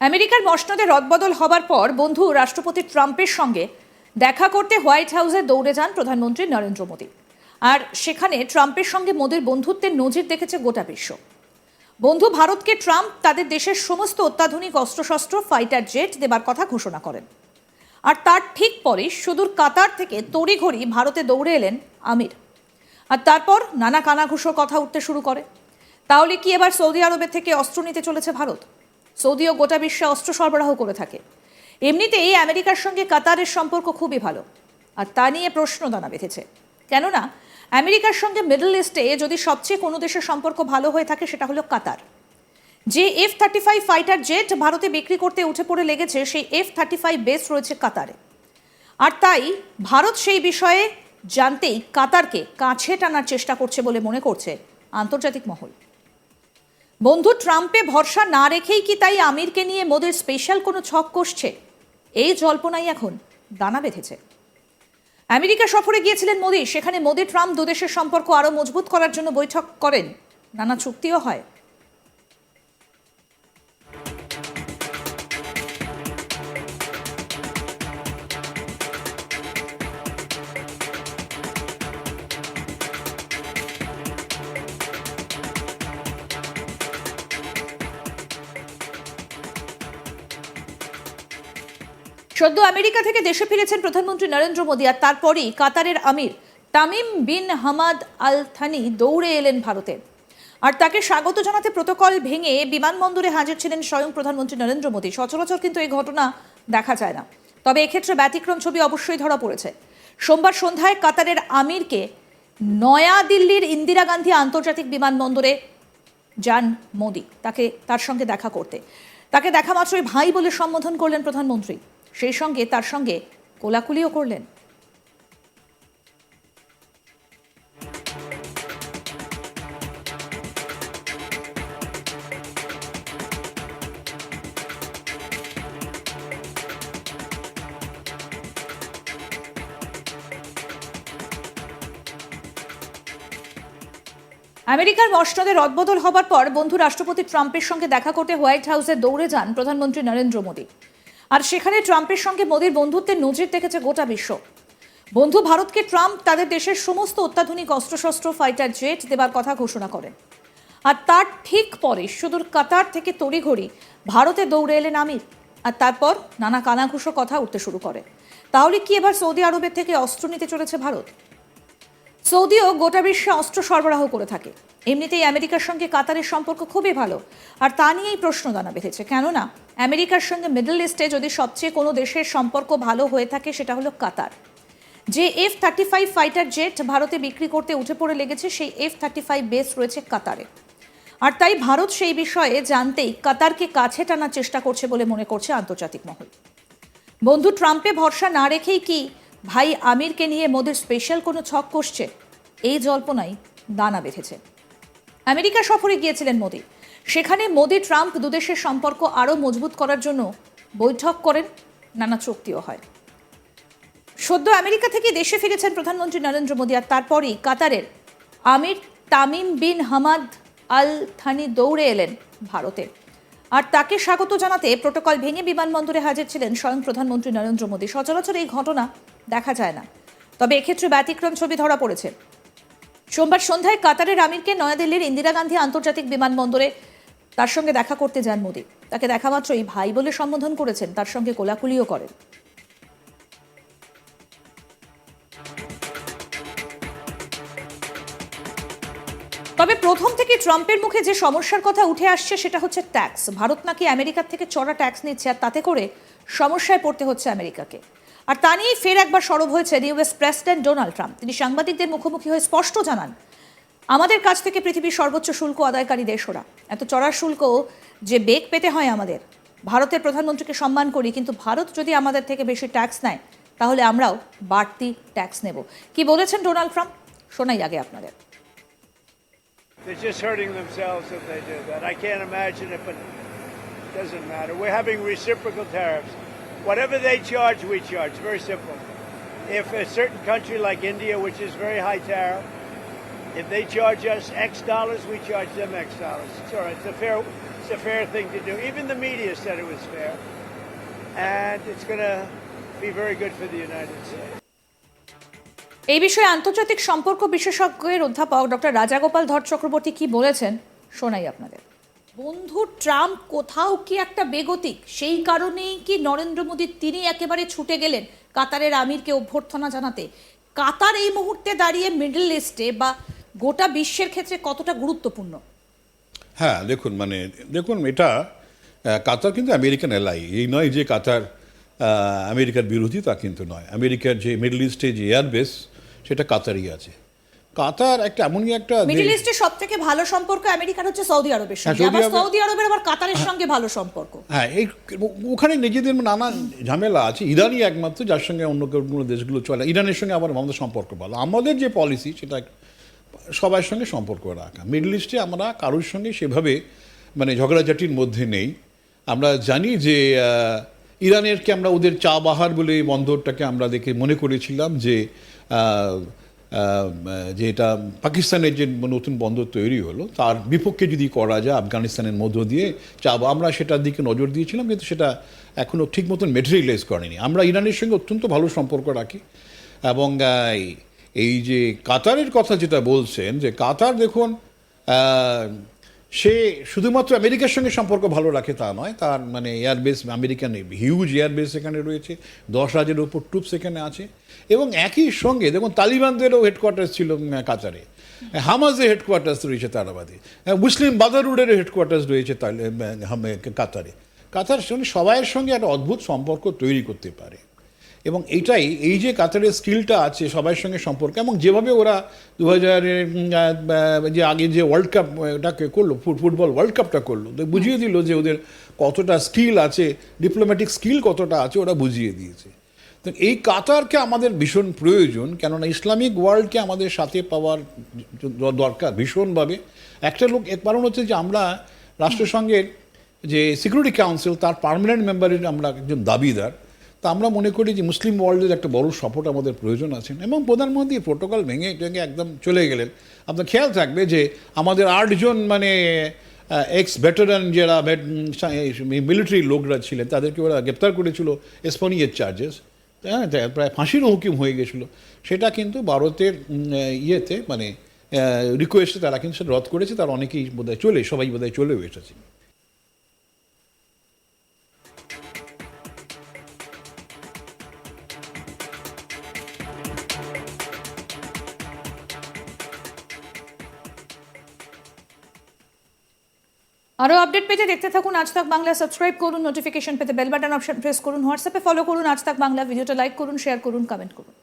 আমেরিকার মসনদে রদবদল হবার পর বন্ধু রাষ্ট্রপতি ট্রাম্পের সঙ্গে দেখা করতে হোয়াইট হাউসে দৌড়ে যান প্রধানমন্ত্রী নরেন্দ্র মোদী। আর সেখানে ট্রাম্পের সঙ্গে মোদীর বন্ধুত্বের নজির দেখেছে গোটা বিশ্ব। বন্ধু ভারতকে ট্রাম্প তাদের দেশের সমস্ত অত্যাধুনিক অস্ত্রশস্ত্র ফাইটার জেট দেবার কথা ঘোষণা করেন। আর তার ঠিক পরে সুদূর কাতার থেকে তড়িঘড়ি ভারতে দৌড়ে এলেন আমির। আর তারপর নানা কানাঘুষো কথা উঠতে শুরু করে। তাহলে কি এবার সৌদি আরবের থেকে অস্ত্র নিতে চলেছে ভারত? সৌদিও গোটা বিশ্বে অস্ত্র সরবরাহ করে থাকে। এমনিতেই আমেরিকার সঙ্গে কাতারের সম্পর্ক খুবই ভালো, আর তা নিয়ে প্রশ্ন দানা বেঁধেছে। কেননা আমেরিকার সঙ্গে মিডল ইস্টে যদি সবচেয়ে কোনো দেশের সম্পর্ক ভালো হয়ে থাকে সেটা হলো কাতার। যে F-35 ফাইটার জেট ভারতে বিক্রি করতে উঠে পড়ে লেগেছে, সেই F-35 বেস রয়েছে কাতারে। আর তাই ভারত সেই বিষয়ে জানতেই কাতারকে কাছে টানার চেষ্টা করছে বলে মনে করছে আন্তর্জাতিক মহল। বন্ধু ট্রাম্পে ভরসা না রেখেই কি তাই আমিরকে নিয়ে মোদির স্পেশাল কোনো ছক কষছে? এই জল্পনাই এখন দানা বেঁধেছে। আমেরিকা সফরে গিয়েছিলেন মোদি। সেখানে মোদি ট্রাম্প দুদেশের সম্পর্ক আরও মজবুত করার জন্য বৈঠক করেন, নানা চুক্তিও হয়। সদ্য আমেরিকা থেকে দেশে ফিরেছেন প্রধানমন্ত্রী নরেন্দ্র মোদী। আর তারপরেই কাতারের আমির Tamim bin Hamad Al Thani দৌড়ে এলেন ভারতে। আর তাকে স্বাগত জানাতে প্রোটোকল ভেঙে বিমানবন্দরে হাজির ছিলেন স্বয়ং প্রধানমন্ত্রী নরেন্দ্র মোদী। সচরাচর কিন্তু এই ঘটনা দেখা যায় না, তবে এক্ষেত্রে ব্যতিক্রম ছবি অবশ্যই ধরা পড়েছে। সোমবার সন্ধ্যায় কাতারের আমিরকে নয়াদিল্লির ইন্দিরা গান্ধী আন্তর্জাতিক বিমানবন্দরে যান মোদী তার সঙ্গে দেখা করতে। তাকে দেখা মাত্রই ভাই বলে সম্বোধন করলেন প্রধানমন্ত্রী। সেই সঙ্গে তার সঙ্গে কোলাকুলিও করলেন। আমেরিকার মসনদে রদবদল হবার পর বন্ধু রাষ্ট্রপতি ট্রাম্পের সঙ্গে দেখা করতে হোয়াইট হাউসে দৌড়ে যান প্রধানমন্ত্রী নরেন্দ্র মোদী। আর সেখানে ট্রাম্পের সঙ্গে মোদির বন্ধুত্বের নজির দেখেছে গোটা বিশ্ব। বন্ধু ভারতকে ট্রাম্প তাদের দেশের সমস্ত অত্যাধুনিক অস্ত্রশস্ত্র ফাইটার জেট দেবার কথা ঘোষণা করেন। আর তার ঠিক পরে সুদূর কাতার থেকে তড়িঘড়ি ভারতে দৌড়ে এলেন আমির। আর তারপর নানা কানাঘুষো কথা উঠতে শুরু করে। তাহলে কি এবার সৌদি আরবের থেকে অস্ত্র নিতে চলেছে ভারত? সৌদিও গোটা বিশ্বে অস্ত্র সরবরাহ করে থাকে। এমনিতেই আমেরিকার সঙ্গে কাতারের সম্পর্ক খুবই ভালো, আর তা নিয়েই প্রশ্ন দানা বেঁধেছে। কেননা আমেরিকার সঙ্গে মিডল ইস্টে যদি সবচেয়ে কোনো দেশের সম্পর্ক ভালো হয়ে থাকে সেটা হলো কাতার। যে F-35 ফাইটার জেট ভারতে বিক্রি করতে উঠে পড়ে লেগেছে, সেই F-35 বেস রয়েছে কাতারে। আর তাই ভারত সেই বিষয়ে জানতেই কাতারকে কাছে টানার চেষ্টা করছে বলে মনে করছে আন্তর্জাতিক মহল। বন্ধু ট্রাম্পে ভরসা না রেখেই কি ভাই আমিরকে নিয়ে মোদির স্পেশাল কোনো ছক কষছে? এই জল্পনাই দানা বেঁধেছে। আমেরিকা সফরে গিয়েছিলেন মোদি। সেখানে মোদি ট্রাম্প দুদেশের সম্পর্ক আরও মজবুত করার জন্য বৈঠক করেন, নানা চুক্তিও হয়। সদ্য আমেরিকা থেকে দেশে ফিরেছেন প্রধানমন্ত্রী নরেন্দ্র মোদী। আর তারপরেই কাতারের আমির Tamim bin Hamad Al Thani দৌড়ে এলেন ভারতে। আর তাকে স্বাগত জানাতে প্রোটোকল ভেঙে বিমানবন্দরে হাজির ছিলেন স্বয়ং প্রধানমন্ত্রী নরেন্দ্র মোদী। সচরাচর এই ঘটনা দেখা যায় না, তবে এক্ষেত্রে ব্যতিক্রম ছবি ধরা পড়েছে। সোমবার সন্ধ্যায় কাতারের আমিরকে নয়াদিল্লির ইন্দিরা গান্ধী আন্তর্জাতিক বিমানবন্দরে তার সঙ্গে দেখা করতে যান মোদী। তাকে দেখা মাত্রই ভাই বলে সম্বোধন করেছেন, তার সঙ্গে কোলাকুলিও করেন। তবে প্রথম থেকে ট্রাম্পের মুখে যে সমস্যার কথা উঠে আসছে সেটা হচ্ছে ট্যাক্স। ভারত নাকি আমেরিকার থেকে চড়া ট্যাক্স নিচ্ছে, আর তাতে করে সমস্যায় পড়তে হচ্ছে আমেরিকাকে। আর তা নিয়েই ফের একবার সরব হয়েছে ইউএস প্রেসিডেন্ট ডোনাল্ড ট্রাম্প। তিনি সাংবাদিকদের মুখোমুখি হয়ে স্পষ্ট জানান, আমাদের কাছ থেকে পৃথিবীর সর্বোচ্চ শুল্ক আদায়কারী দেশ ওরা। এত চড়া শুল্ক যে বেগ পেতে হয় আমাদের। ভারতের প্রধানমন্ত্রীকে সম্মান করি, কিন্তু ভারত যদি আমাদের থেকে বেশি ট্যাক্স নেয় তাহলে আমরাও বাড়তি ট্যাক্স নেব। কি বলেছেন ডোনাল্ড ট্রাম্প, শোনাই আগে আপনাদের। They're just hurting themselves if they do that. I can't imagine it, but it doesn't matter. We're having reciprocal tariffs. Whatever they charge, we charge. Very simple. If a certain country like India, which is very high tariff, if they charge us X dollars, we charge them X dollars. It's all right. It's It's a fair thing to do. Even the media said it was fair. And it's going to be very good for the United States. এই বিষয়ে আন্তর্জাতিক সম্পর্ক বিশেষজ্ঞের অধ্যাপক doctor Rajagopal ধর চক্রবর্তী কি বলেছেন শোনাই আপনাদের। বন্ধু ট্রাম্প কোথাও কি একটা বেগতিক, সেই কারণেই কি নরেন্দ্র মোদী তিনি একেবারে ছুটে গেলেন কাতারের আমিরকে অভ্যর্থনা জানাতে? কাতার এই মুহূর্তে দাঁড়িয়ে মিডল ইস্টে বা গোটা বিশ্বের ক্ষেত্রে কতটা গুরুত্বপূর্ণ? হ্যাঁ, দেখুন এটা কাতার কিন্তু আমেরিকান এলাই। এই নয় যে কাতার আমেরিকার বিরোধী, তা কিন্তু নয়। আমেরিকার যে মিডল ইস্টে যে এয়ারবেস সেটা কাতারই আছে। কাতার একটা এমনই একটা মিডল ইস্টে সবথেকে ভালো সম্পর্ক আমেরিকার হচ্ছে সৌদি আরবের সঙ্গে, আবার সৌদি আরবের আবার কাতারের সঙ্গে ভালো সম্পর্ক। হ্যাঁ, এই ওখানে নিজেদের নানা ঝামেলা আছে। ইরানই একমাত্র যার সঙ্গে অন্য কোনো দেশগুলো চলে। ইরানের সঙ্গে আবার আমাদের সম্পর্ক ভালো। আমাদের যে পলিসি সেটা সবার সঙ্গে সম্পর্ক রাখা। মিডল ইস্টে আমরা কারোর সঙ্গে সেভাবে ঝগড়াঝাটির মধ্যে নেই। আমরা জানি যে ইরানেরকে আমরা ওদের চা বাহার বলে এই বন্দরটাকে আমরা দেখে মনে করেছিলাম যে এটা পাকিস্তানের যে নতুন বন্দর তৈরি হলো তার বিপক্ষে যদি করা যায় আফগানিস্তানের মধ্য দিয়ে আমরা সেটার দিকে নজর দিয়েছিলাম, কিন্তু সেটা এখনও ঠিক মতন মেটেরিয়ালাইজ করেনি। আমরা ইরানের সঙ্গে অত্যন্ত ভালো সম্পর্ক রাখি। এবং এই যে কাতারের কথা যেটা বলছেন, যে কাতার দেখুন সে শুধুমাত্র আমেরিকার সঙ্গে সম্পর্ক ভালো রাখে তা নয়, তার এয়ারবেস আমেরিকান হিউজ এয়ারবেস এখানে রয়েছে, 10,000-এর উপর ট্রুপস এখানে আছে। এবং একই সঙ্গে দেখুন তালিবানদেরও হেডকোয়ার্টার ছিল কাতারে, হামাজের হেডকোয়ার্টার্স রয়েছে তারাবাদে, মুসলিম ব্রাদারহুডেরও হেডকোয়ার্টার্স রয়েছে কাতারে। কাতার সবাইয়ের সঙ্গে একটা অদ্ভুত সম্পর্ক তৈরি করতে পারে। এবং এই যে কাতারের স্কিলটা আছে সবার সঙ্গে সম্পর্ক, এবং যেভাবে ওরা 2000-এর যে আগে যে ওয়ার্ল্ড কাপটাকে করলো, ফুটবল ওয়ার্ল্ড কাপটা করলো, বুঝিয়ে দিল যে ওদের কতটা স্কিল আছে, ডিপ্লোম্যাটিক স্কিল কতটা আছে, ওরা বুঝিয়ে দিয়েছে। তো এই কাতারকে আমাদের ভীষণ প্রয়োজন, কেননা ইসলামিক ওয়ার্ল্ডকে আমাদের সাথে পাওয়ার দরকার ভীষণভাবে। একটা কারণ হচ্ছে যে আমরা রাষ্ট্রসংঘের যে সিকিউরিটি কাউন্সিল তার পার্মানেন্ট মেম্বারের আমরা একজন দাবিদার। তা আমরা মনে করি যে মুসলিম ওয়ার্ল্ডের একটা বড় সাপোর্ট আমাদের প্রয়োজন আছে। এবং প্রধানমন্ত্রী প্রোটোকল ভেঙে একদম চলে গেলেন। আপনার খেয়াল থাকবে যে আমাদের 8 জন এক্স ভেটারান যারা মিলিটারি লোকরা ছিলেন তাদেরকে ওরা গ্রেপ্তার করেছিল এসপোনিয়ের চার্জেস, হ্যাঁ, প্রায় ফাঁসিরও হুকুম হয়ে গেছিলো। সেটা কিন্তু ভারতের ইয়েতে রিকোয়েস্টে তারা কিন্তু সেটা রদ করেছে। তার অনেকেই সবাই বোধহয় চলেও এসেছে। আরো আপডেট পেতে দেখতে থাকুন আজ তাক বাংলা, সাবস্ক্রাইব করুন, নোটিফিকেশন পেতে বেল বাটন অপশন প্রেস করুন, হোয়াটসঅ্যাপে ফলো করুন আজ তাক বাংলা, ভিডিওটা লাইক করুন, শেয়ার করুন, কমেন্ট করুন।